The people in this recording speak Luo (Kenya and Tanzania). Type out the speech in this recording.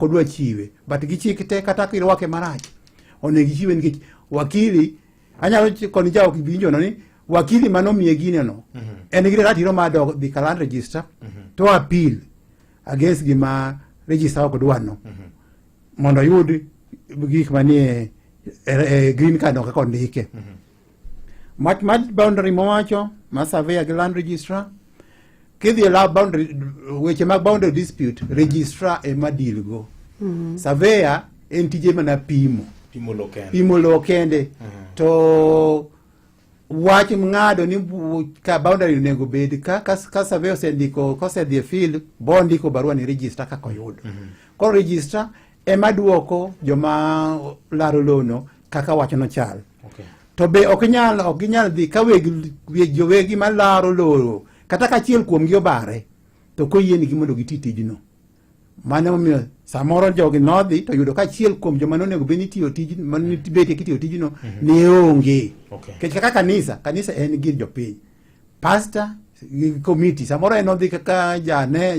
kodwa chiwe but gichik te kata kirwake marach onego chiwe nikech wakili anyalo koni jawo kibinjo no ni wakili manomiye gine no en gi ratiro mar dhi kaland register to appeal against gima register ok dwano mondo yud gik manie green card no kako ndike mach boundary mowacho ma surveyor gi land registrar kidhi la boundary weche mag boundary dispute registrar ema deal go surveyor en tije mana pimo lo kende to wach ng'ado ni ka boundary nego bed ka surveyor osendiko kosedhi field bo ndiko barua ni register kako yud koro register ema duoko joma laro lono kaka wacho no chal to be ok ginyal dhi ka jowegi malaro loro kata kachiel kuom gi obare to koyieni gi mondo giti tijno mano miyo samoro jogi nodhi to yudo kachiel kuom joma nonego beni tiyo tijno manibete kitiyo tijno ne onge kaka kanisa en gir jopiny pastor committee samoro en odhi kaka jane